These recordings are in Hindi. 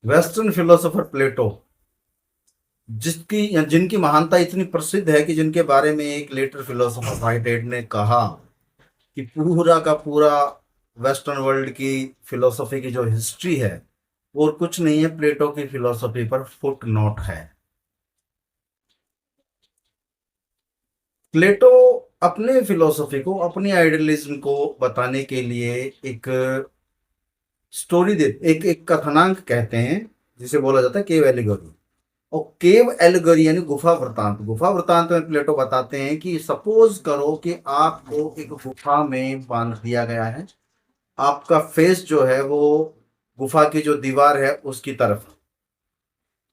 वेस्टर्न फिलोसोफर प्लेटो, जिसकी या जिनकी महानता इतनी प्रसिद्ध है कि जिनके बारे में एक लेटर फिलोसोफर व्हाइटहेड ने कहा कि पूरा का पूरा वेस्टर्न वर्ल्ड की फिलोसफी की जो हिस्ट्री है और कुछ नहीं है, प्लेटो की फिलोसफी पर फुट नोट है। प्लेटो अपने फिलोसफी को, अपनी आइडियलिज्म को बताने के लिए एक स्टोरी दे, एक एक कथनांक कहते हैं, जिसे बोला जाता है केव एलिगोरी। और केव एलिगोरी यानी गुफा वृतांत। गुफा वृतांत में प्लेटो बताते हैं कि सपोज करो कि आपको एक गुफा में बांध दिया गया है, आपका फेस जो है वो गुफा की जो दीवार है उसकी तरफ,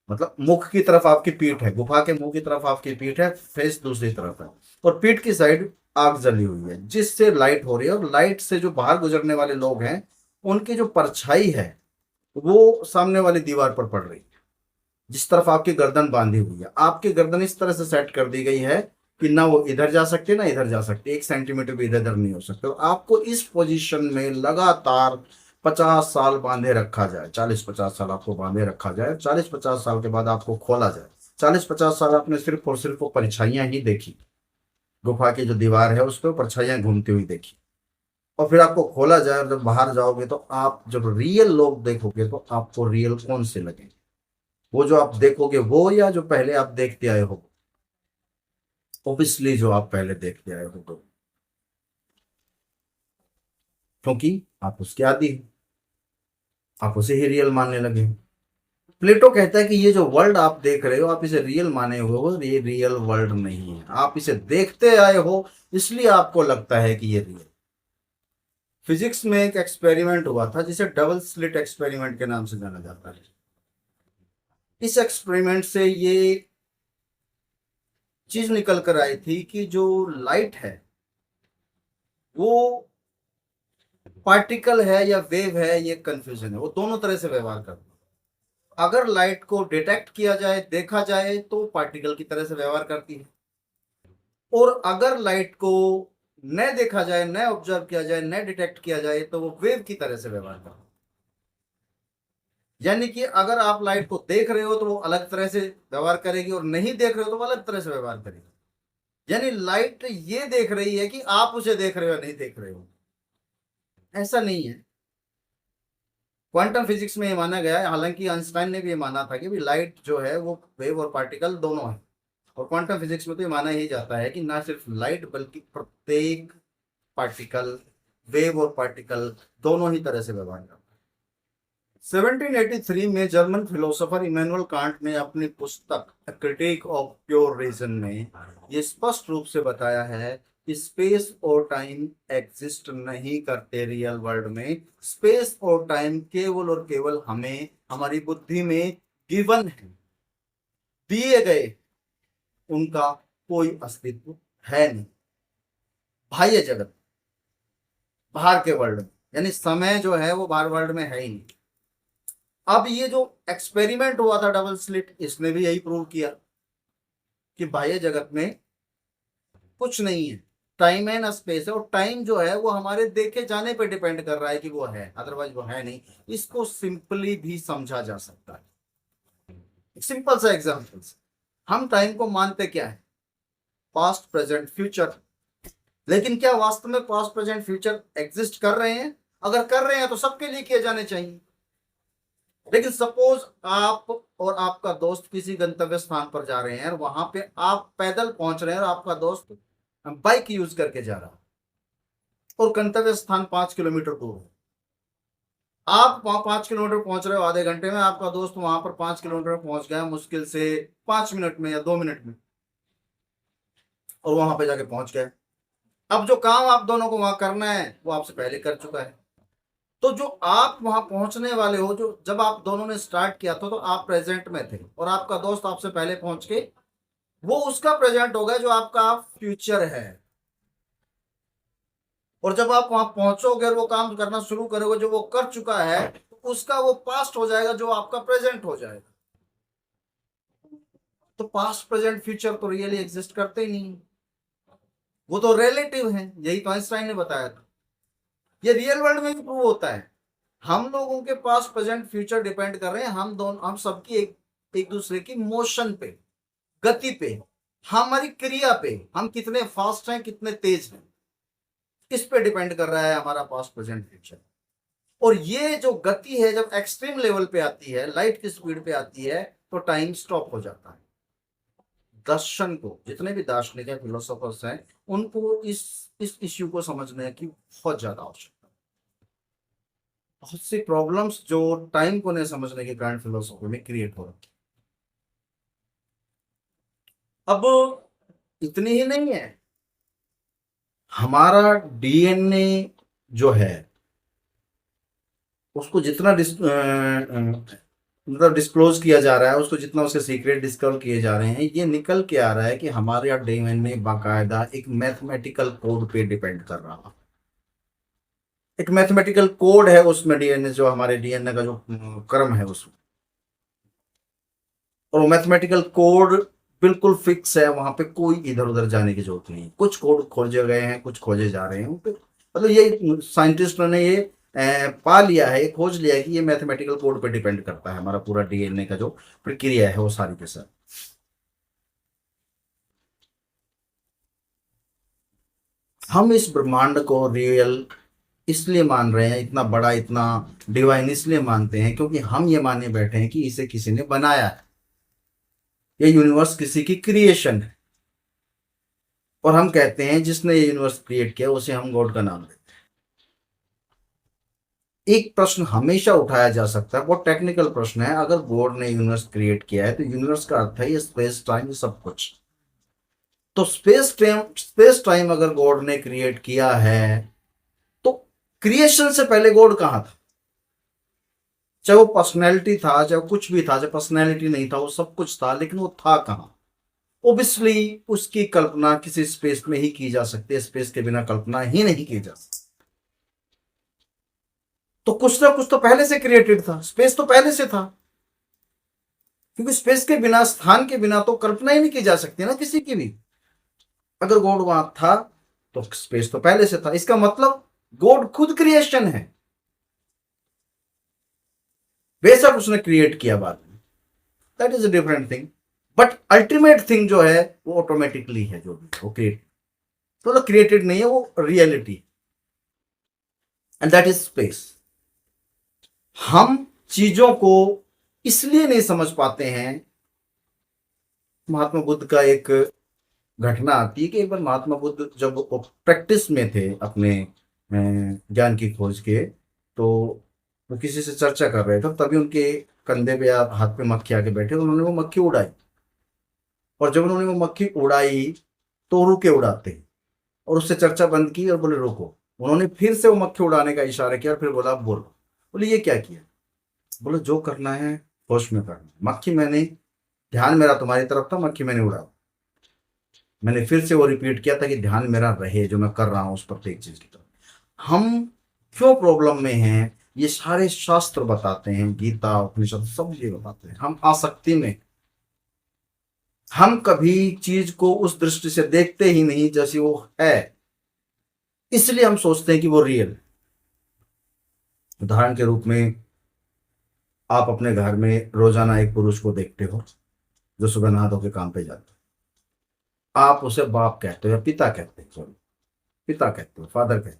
मतलब मुख की तरफ आपकी पीठ है, गुफा के मुंह की तरफ आपकी पीठ है, फेस दूसरी तरफ है, और पीठ की साइड आग जली हुई है जिससे लाइट हो रही है, और लाइट से जो बाहर गुजरने वाले लोग हैं उनकी जो परछाई है वो सामने वाली दीवार पर पड़ रही है। जिस तरफ आपकी गर्दन बांधी हुई है, आपकी गर्दन इस तरह से सेट कर दी गई है कि ना वो इधर जा सकती ना इधर जा सकती, 1 सेंटीमीटर भी इधर उधर नहीं हो सकते, और आपको इस पोजीशन में लगातार 50 साल बांधे रखा जाए, 40-50 साल आपको बांधे रखा जाए, 40-50 साल के बाद आपको खोला जाए। 40-50 साल आपने सिर्फ और सिर्फ वो परछाइयां ही देखी, गुफा की जो दीवार है उस पर परछाइयां घूमती हुई देखी, और फिर आपको खोला जाए और जब बाहर जाओगे तो आप जब रियल लोग देखोगे तो आपको रियल कौन से लगेंगे? वो जो आप देखोगे वो, या जो पहले आप देखते आए हो? ऑब्वियसली जो आप पहले देखते आए हो, तो क्योंकि आप उसके आदी हो, आप उसे ही रियल मानने लगे हो। प्लेटो कहता है कि ये जो वर्ल्ड आप देख रहे हो, आप इसे रियल माने हुए हो, ये रियल वर्ल्ड नहीं है, आप इसे देखते आए हो इसलिए आपको लगता है कि ये रियल। फिजिक्स में एक एक्सपेरिमेंट हुआ था जिसे डबल स्लिट एक्सपेरिमेंट के नाम से जाना जाता है। इस एक्सपेरिमेंट से ये चीज निकल कर आई थी कि जो लाइट है वो पार्टिकल है या वेव है, ये कंफ्यूजन है, वो दोनों तरह से व्यवहार करता है। अगर लाइट को डिटेक्ट किया जाए, देखा जाए, तो पार्टिकल की तरह से व्यवहार करती है, और अगर लाइट को न देखा जाए, न ऑब्जर्व किया जाए, न डिटेक्ट किया जाए, तो वो वेव की तरह से व्यवहार करती है। यानी कि अगर आप लाइट को देख रहे हो तो वो अलग तरह से व्यवहार करेगी, और नहीं देख रहे हो तो वो अलग तरह से व्यवहार करेगी। यानी लाइट ये देख रही है कि आप उसे देख रहे हो या नहीं देख रहे हो, ऐसा नहीं है। क्वांटम फिजिक्स में ये माना गया है, हालांकि आइंस्टाइन ने भी ये माना था कि भी लाइट जो है वो वेव और पार्टिकल दोनों है, और क्वांटम फिजिक्स में तो ये माना ही जाता है कि ना सिर्फ लाइट बल्कि प्रत्येक पार्टिकल, वेव और पार्टिकल दोनों ही तरह से व्यवहार करता है। 1783 में जर्मन फिलोसोफर इमैनुअल कांट ने अपनी पुस्तक क्रिटिक ऑफ प्योर रीजन में ये स्पष्ट रूप से बताया है कि स्पेस और टाइम एग्जिस्ट नहीं करते रियल वर्ल्ड में। स्पेस और टाइम केवल और केवल हमें हमारी बुद्धि में गिवन है, दिए गए, उनका कोई अस्तित्व है नहीं बाह्य जगत, बाहर के वर्ल्ड में। यानी समय जो है वो बाहर वर्ल्ड में है ही नहीं। अब ये जो एक्सपेरिमेंट हुआ था डबल स्लिट, इसने भी यही प्रूव किया कि बाह्य जगत में कुछ नहीं है, टाइम है ना स्पेस है, और टाइम जो है वो हमारे देखे जाने पे डिपेंड कर रहा है कि वो है, अदरवाइज वो है नहीं। इसको सिंपली भी समझा जा सकता है। सिंपल सा एग्जांपल, हम टाइम को मानते क्या है? Past present future. लेकिन क्या वास्तव में पास्ट प्रेजेंट फ्यूचर एग्जिस्ट कर रहे हैं? अगर कर रहे हैं तो सबके लिए किए जाने चाहिए। लेकिन सपोज आप और आपका दोस्त किसी गंतव्य स्थान पर जा रहे हैं, और वहां पे आप पैदल पहुंच रहे हैं और आपका दोस्त बाइक यूज करके जा रहा है, और गंतव्य स्थान 5 किलोमीटर दूर है। आप वहां 5 किलोमीटर पहुंच रहे हो आधे घंटे में, आपका दोस्त वहां पर 5 किलोमीटर पहुंच गया मुश्किल से 5 मिनट में या 2 मिनट में, और वहां पे जाके पहुंच गए। अब जो काम आप दोनों को वहां करना है वो आपसे पहले कर चुका है। तो जो आप वहां पहुंचने वाले हो, जो जब आप दोनों ने स्टार्ट किया था तो आप प्रेजेंट में थे, और आपका दोस्त आपसे पहले पहुंच के, वो उसका प्रेजेंट होगा जो आपका फ्यूचर है। और जब आप वहां पहुंचोगे और वो काम करना शुरू करोगे जो वो कर चुका है, तो उसका वो पास्ट हो जाएगा जो आपका प्रेजेंट हो जाएगा। तो पास्ट प्रेजेंट फ्यूचर तो रियली एग्जिस्ट करते ही नहीं, वो तो रिलेटिव है। यही तो आइंस्टाइन ने बताया था। ये रियल वर्ल्ड में भी प्रूव होता है। हम लोगों के पास प्रेजेंट फ्यूचर डिपेंड कर रहे हैं, हम सबकी एक एक दूसरे की मोशन पे, गति पे, हमारी क्रिया पे, हम कितने फास्ट हैं कितने तेज हैं, इस पे डिपेंड कर रहा है हमारा पास्ट प्रेजेंट फ्यूचर। और ये जो गति है जब एक्सट्रीम लेवल पे आती है, लाइट की स्पीड पे आती है, तो टाइम स्टॉप हो जाता है। दर्शन को, जितने भी दार्शनिक हैं, फिलोसोफर्स हैं, उनको इस इश्यू को समझने की बहुत ज्यादा आवश्यकता है। बहुत सी प्रॉब्लम्स जो टाइम को नहीं समझने के कारण फिलोसॉफी में क्रिएट हो रही। अब इतनी ही नहीं है, हमारा डीएनए जो है उसको जितना मतलब डिस्क्लोज किया जा रहा है, उसको जितना उसके सीक्रेट डिस्कवर किए जा रहे हैं, ये निकल के आ रहा है कि हमारे डीएनए बाकायदा एक मैथमेटिकल कोड पे डिपेंड कर रहा है। एक मैथमेटिकल कोड है उसमें, डीएनए जो हमारे डीएनए का जो क्रम है उसमें, और वो मैथमेटिकल कोड बिल्कुल फिक्स है, वहां पे कोई इधर उधर जाने की जरूरत नहीं। कुछ कोड खोजे गए हैं, कुछ खोजे जा रहे हैं, मतलब ये साइंटिस्टों ने ये पा लिया है, खोज लिया है कि ये मैथमेटिकल कोड पे डिपेंड करता है हमारा पूरा डीएनए का जो प्रक्रिया है वो सारी के साथ। हम इस ब्रह्मांड को रियल इसलिए मान रहे हैं, इतना बड़ा, इतना डिवाइन इसलिए मानते हैं क्योंकि हम ये माने बैठे हैं कि इसे किसी ने बनाया है, ये यूनिवर्स किसी की क्रिएशन है। और हम कहते हैं जिसने ये यूनिवर्स क्रिएट किया उसे हम गॉड का नाम देते हैं। एक प्रश्न हमेशा उठाया जा सकता है, बहुत टेक्निकल प्रश्न है, अगर गॉड ने यूनिवर्स क्रिएट किया है तो यूनिवर्स का अर्थ है ये स्पेस टाइम सब कुछ। तो स्पेस टाइम अगर गॉड ने क्रिएट किया है तो क्रिएशन से पहले गॉड कहाँ था? चाहे वो पर्सनैलिटी था, चाहे कुछ भी था, चाहे पर्सनैलिटी नहीं था, वो सब कुछ था, लेकिन वो था कहाँ? ओबियसली उसकी कल्पना किसी स्पेस में ही की जा सकती है, स्पेस के बिना कल्पना ही नहीं की जा सकती। तो कुछ ना कुछ तो पहले से क्रिएटेड था, स्पेस तो पहले से था, क्योंकि स्पेस के बिना, स्थान के बिना तो कल्पना ही नहीं की जा सकती ना किसी की भी। अगर गॉड वहां था तो स्पेस तो पहले से था, इसका मतलब गॉड खुद क्रिएशन है, बेशक उसने क्रिएट किया बाद में, that is a different thing. But ultimate thing जो है वो ऑटोमेटिकली है, जो भी वो क्रिएट, तो क्रिएटेड नहीं है, वो reality, and that is space. हम चीजों को इसलिए नहीं समझ पाते हैं। महात्मा बुद्ध का एक घटना आती है कि एक बार महात्मा बुद्ध जब वो प्रैक्टिस में थे अपने ज्ञान की खोज के, तो वो किसी से चर्चा कर रहे थे, तभी उनके कंधे पे या हाथ पे मक्खी आके बैठे, उन्होंने वो मक्खी उड़ाई, और जब उन्होंने वो मक्खी उड़ाई तो रुके उड़ाते, और उससे चर्चा बंद की और बोले रुको। उन्होंने फिर से वो मक्खी उड़ाने का इशारा किया और फिर बोला अब बोलो। बोले ये क्या किया? बोले जो करना है होश में करना है। मक्खी मैंने, ध्यान मेरा तुम्हारी तरफ था, मक्खी मैंने उड़ा, मैंने फिर से वो रिपीट किया था कि ध्यान मेरा रहे जो मैं कर रहा हूं उस प्रत्येक चीज की तरफ। हम क्यों प्रॉब्लम में हैं, ये सारे शास्त्र बताते हैं, गीता उपनिषद सब ये बताते हैं। हम आसक्ति में, हम कभी चीज को उस दृष्टि से देखते ही नहीं जैसी वो है, इसलिए हम सोचते हैं कि वो रियल। उदाहरण के रूप में आप अपने घर में रोजाना एक पुरुष को देखते हो जो सुबह नहा धो के काम पे जाता है, आप उसे बाप कहते हो या पिता कहते हो, सॉरी पिता कहते हो, फादर कहते हो,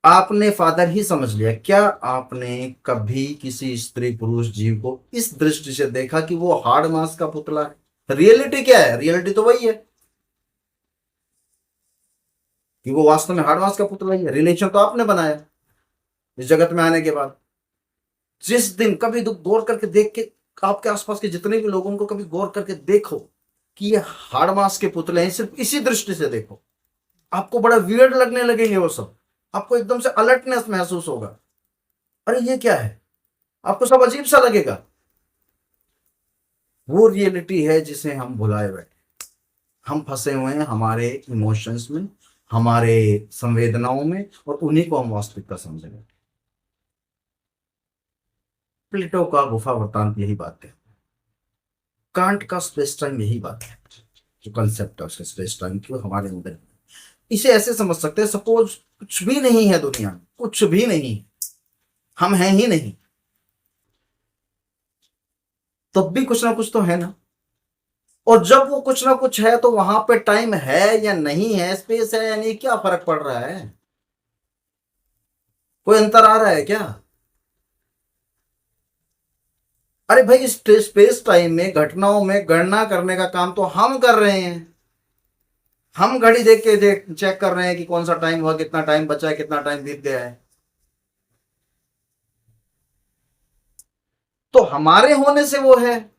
आपने फादर ही समझ लिया। क्या आपने कभी किसी स्त्री पुरुष जीव को इस दृष्टि से देखा कि वो हार्ड मास का पुतला है? रियलिटी क्या है? रियलिटी तो वही है कि वो वास्तव में हार्ड मास का पुतला ही है। रिलेशन तो आपने बनाया इस जगत में आने के बाद। जिस दिन कभी तो गौर करके देख के, आपके आसपास के जितने भी लोगों को कभी गौर करके देखो कि ये हार्ड मास के पुतले हैं, सिर्फ इसी दृष्टि से देखो, आपको बड़ा वियर्ड लगने लगेंगे वो सब। आपको एकदम से अलर्टनेस महसूस होगा, अरे ये क्या है, आपको सब अजीब सा लगेगा। वो रियलिटी है जिसे हम भुलाए बैठे, हम फंसे हुए हैं हमारे इमोशंस में, हमारे संवेदनाओं में, और उन्हीं को हम वास्तविकता समझे बैठे। प्लेटो का गुफा वृत्तांत यही बात है, कांट का स्पेस टाइम यही बात है, जो कंसेप्ट है उसका स्पेस टाइम की, वो हमारे अंदर है। इसे ऐसे समझ सकते हैं, सपोज कुछ भी नहीं है दुनिया में, कुछ भी नहीं, हम हैं ही नहीं, तब भी कुछ ना कुछ तो है ना। और जब वो कुछ ना कुछ है तो वहां पे टाइम है या नहीं है, स्पेस है या नहीं, क्या फर्क पड़ रहा है? कोई अंतर आ रहा है क्या? अरे भाई, इस स्पेस टाइम में घटनाओं में गणना करने का काम तो हम कर रहे हैं। हम घड़ी देख के चेक कर रहे हैं कि कौन सा टाइम हुआ, कितना टाइम बचा है, कितना टाइम बीत गया है। तो हमारे होने से वो है,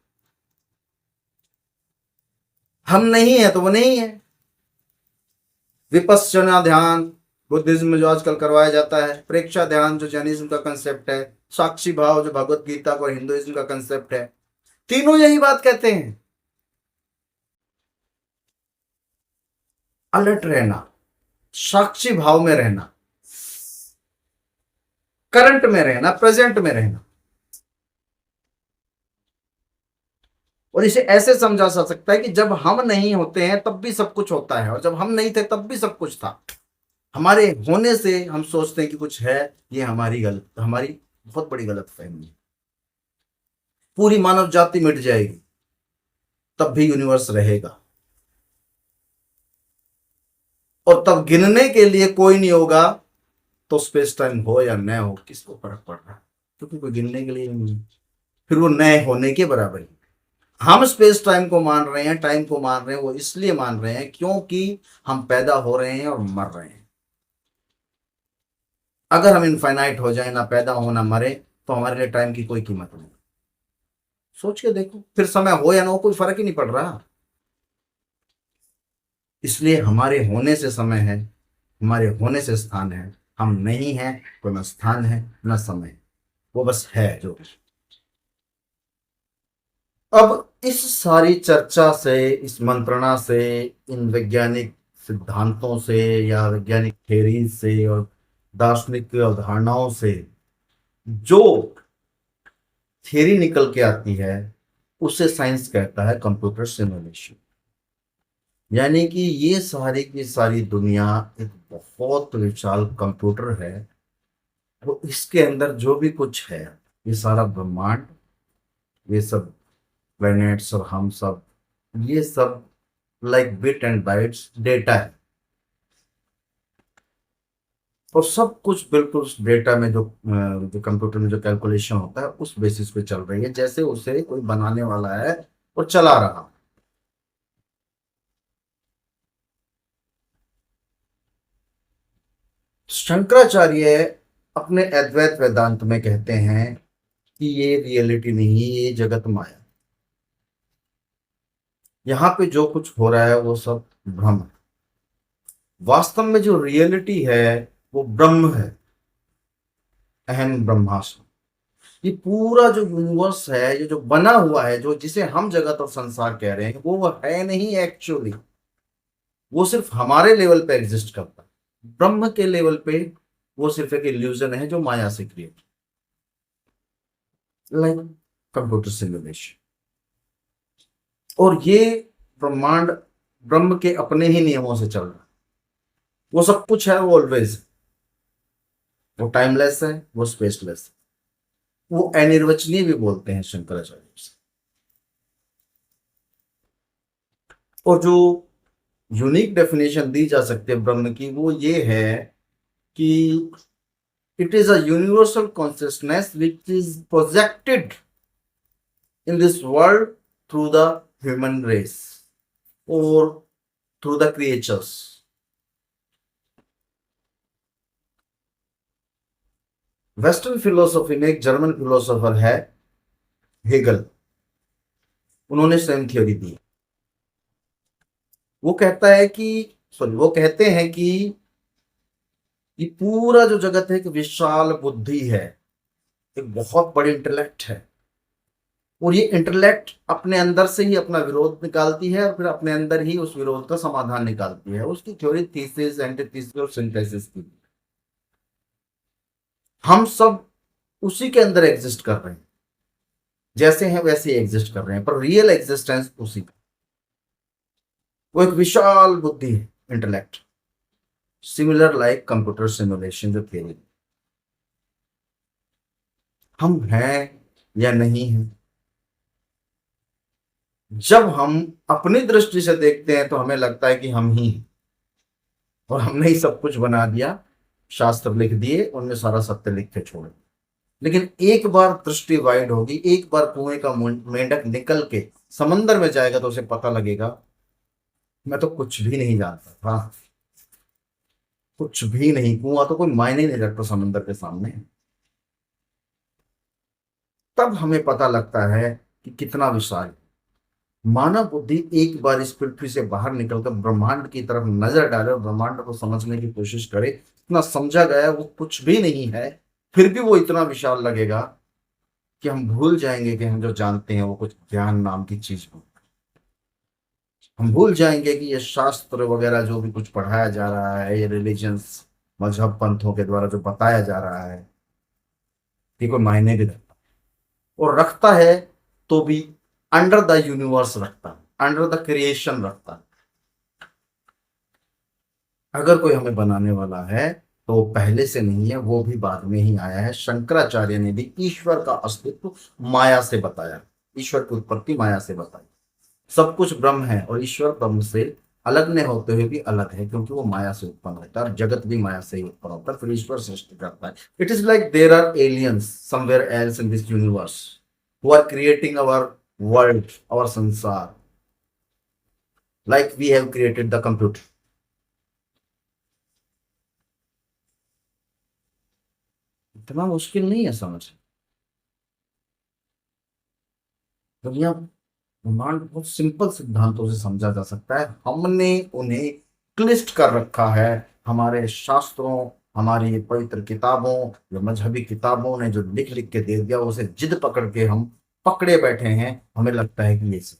हम नहीं है तो वो नहीं है। विपश्यना ध्यान बुद्धिज्म में जो आजकल करवाया जाता है, प्रेक्षा ध्यान जो जैनिज्म का कंसेप्ट है, साक्षी भाव जो भगवत गीता और हिंदुइज्म का कंसेप्ट है, तीनों यही बात कहते हैं। अलर्ट रहना, साक्षी भाव में रहना, करंट में रहना, प्रेजेंट में रहना। और इसे ऐसे समझा जा सकता है कि जब हम नहीं होते हैं तब भी सब कुछ होता है, और जब हम नहीं थे तब भी सब कुछ था। हमारे होने से हम सोचते हैं कि कुछ है, ये हमारी बहुत बड़ी गलत फहमी है। पूरी मानव जाति मिट जाएगी तब भी यूनिवर्स रहेगा, और तब गिनने के लिए कोई नहीं होगा। तो स्पेस टाइम हो या न हो, किसको फर्क पड़ रहा है? क्योंकि कोई गिनने के लिए नहीं है। फिर वो नए होने के बराबर ही। हम स्पेस टाइम को मान रहे हैं, टाइम को मान रहे हैं, वो इसलिए मान रहे हैं क्योंकि हम पैदा हो रहे हैं और मर रहे हैं। अगर हम इनफाइनाइट हो जाए, ना पैदा हो ना मरे, तो हमारे लिए टाइम की कोई कीमत नहीं। सोच के देखो, फिर समय हो या ना हो कोई फर्क ही नहीं पड़ रहा। इसलिए हमारे होने से समय है, हमारे होने से स्थान है। हम नहीं हैं तो न स्थान है न समय, वो बस है जो। अब इस सारी चर्चा से, इस मंत्रणा से, इन वैज्ञानिक सिद्धांतों से या वैज्ञानिक थ्योरीज से और दार्शनिक अवधारणाओं से जो थ्योरी निकल के आती है, उसे साइंस कहता है कंप्यूटर सिमुलेशन। यानी कि ये सारी की सारी दुनिया एक बहुत विशाल कंप्यूटर है। तो इसके अंदर जो भी कुछ है, ये सारा ब्रह्मांड, ये सब प्लैनेट्स और हम सब, ये सब like bit and bytes data है। और सब कुछ बिल्कुल उस डेटा में जो कंप्यूटर में जो कैलकुलेशन होता है उस बेसिस पे चल रही है, जैसे उसे कोई बनाने वाला है और चला रहा। शंकराचार्य अपने अद्वैत वेदांत में कहते हैं कि ये रियलिटी नहीं, ये जगत माया। यहाँ पे जो कुछ हो रहा है वो सब भ्रम है। वास्तव में जो रियलिटी है वो ब्रह्म है, अहम ब्रह्मास्मि। ये पूरा जो यूनिवर्स है, ये जो बना हुआ है, जो जिसे हम जगत और संसार कह रहे हैं, वो है नहीं एक्चुअली। वो सिर्फ हमारे लेवल पे एग्जिस्ट करता है। ब्रह्म के लेवल पे वो सिर्फ एक इल्यूजन है जो माया से क्रिएट, लाइक कंप्यूटर सिमुलेशन। और ये ब्रह्मांड ब्रह्म के अपने ही नियमों से चल रहा है। वो सब कुछ है, वो ऑलवेज, वो टाइमलेस है, वो स्पेसलेस है, वो अनिर्वचनीय भी बोलते हैं शंकराचार्य से। और जो यूनिक डेफिनेशन दी जा सकती है ब्रह्म की, वो ये है कि it is a universal consciousness which is projected in this world through the human race और through the creatures. Western philosophy में एक जर्मन फिलोसोफर है हेगल, उन्होंने सेम थ्योरी दी। वो कहता है कि, सॉरी, वो कहते हैं कि ये पूरा जो जगत है एक विशाल बुद्धि है, एक बहुत बड़ी इंटेलेक्ट है। और ये इंटेलेक्ट अपने अंदर से ही अपना विरोध निकालती है और फिर अपने अंदर ही उस विरोध का समाधान निकालती है। उसकी थ्योरी थीसिस, एंटीथीसिस और सिंथेसिस की। हम सब उसी के अंदर एग्जिस्ट कर रहे हैं, जैसे हैं वैसे ही एग्जिस्ट कर रहे हैं, पर रियल एग्जिस्टेंस उसी का। वो एक विशाल बुद्धि है, intellect, similar like computer simulation जो थियरी। हम हैं या नहीं हैं। जब हम अपनी दृष्टि से देखते हैं तो हमें लगता है कि हम ही हैं और हमने ही सब कुछ बना दिया, शास्त्र लिख दिए, उनमें सारा सत्य लिख के छोड़े। लेकिन एक बार दृष्टि वाइड होगी, एक बार कुएं का मेंढक निकल के समंदर में जाएगा तो उसे पता लगेगा मैं तो कुछ भी नहीं जानता था, कुछ भी नहीं, कुआं तो कोई मायने नहीं रखता समंदर के सामने। तब हमें पता लगता है कि कितना विशाल है। मानव बुद्धि एक बार इस पृथ्वी से बाहर निकलकर ब्रह्मांड की तरफ नजर डाले और ब्रह्मांड को समझने की कोशिश करे, इतना समझा गया है वो कुछ भी नहीं है, फिर भी वो इतना विशाल लगेगा कि हम भूल जाएंगे कि हम जो जानते हैं वो कुछ ज्ञान नाम की चीज हो। हम भूल जाएंगे कि ये शास्त्र वगैरह जो भी कुछ पढ़ाया जा रहा है, ये रिलीजन्स, मजहब पंथों के द्वारा जो बताया जा रहा है, ये कोई मायने भी रखता और रखता है तो भी अंडर द यूनिवर्स रखता है, अंडर द क्रिएशन रखता है। अगर कोई हमें बनाने वाला है तो वो पहले से नहीं है, वो भी बाद में ही आया है। शंकराचार्य ने भी ईश्वर का अस्तित्व माया से बताया, ईश्वर की उत्पत्ति माया से बताई। सब कुछ ब्रह्म है और ईश्वर ब्रह्म से अलग नहीं होते हुए भी अलग है, क्योंकि वो माया से उत्पन्न होता है और जगत भी माया से ही उत्पन्न होता है, फिर ईश्वर सृष्टि करता है। It is like there are aliens somewhere else in this universe who are creating our world, our संसार, like we have created the computer. इतना मुश्किल नहीं है समझ। दुनिया, ब्रह्मांड बहुत सिंपल सिद्धांतों से समझा जा सकता है, हमने उन्हें क्लिष्ट कर रखा है। हमारे शास्त्रों, हमारी पवित्र किताबों या मजहबी किताबों ने जो लिख लिख के दे दिया उसे जिद पकड़ के हम पकड़े बैठे हैं। हमें लगता है कि ये सब,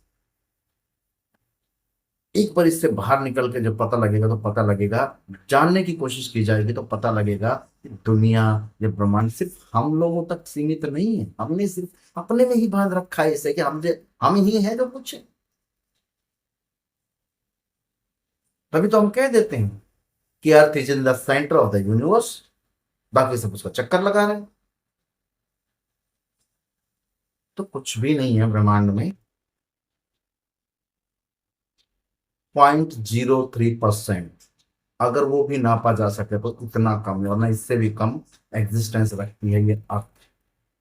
एक बार इससे बाहर निकल के जब पता लगेगा तो पता लगेगा, जानने की कोशिश की जाएगी तो पता लगेगा कि दुनिया, ये ब्रह्मांड सिर्फ हम लोगों तक सीमित नहीं है। हमने सिर्फ अपने में ही बांध रखा है इसे कि हम ही है जो कुछ है। तभी तो हम कह देते हैं कि earth is in the centre of the universe, बाकी सब उसका चक्कर लगा रहे हैं। तो कुछ भी नहीं है ब्रह्मांड में। 0.03%, अगर वो भी नापा जा सके तो इतना कम है, वरना इससे भी कम एग्जिस्टेंस रखती है ये अर्थ,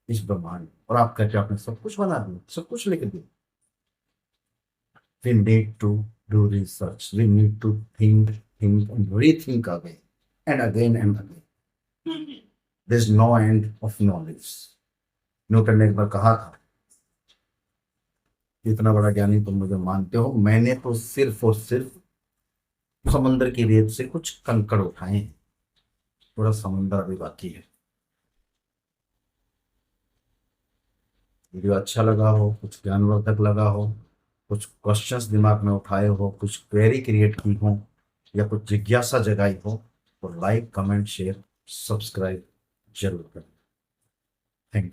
इस ब्रह्मांड। और आप कहते हो आपने सब कुछ बना दिया, सब कुछ लिख दिया। We need to do research. We need to think and rethink again and again and again. There's no end of knowledge. Newton ने एक बार कहा था, इतना बड़ा ज्ञानी तुम मुझे मानते हो, मैंने तो सिर्फ और सिर्फ समंदर की रेत से कुछ कंकड़ उठाए हैं, पूरा समंदर अभी बाकी है। वीडियो अच्छा लगा हो, कुछ ज्ञानवर्धक लगा हो, कुछ क्वेश्चंस दिमाग में उठाए हो, कुछ क्वेरी क्रिएट की हो या कुछ जिज्ञासा जगाई हो, तो लाइक, कमेंट, शेयर, सब्सक्राइब जरूर करें। Thank you.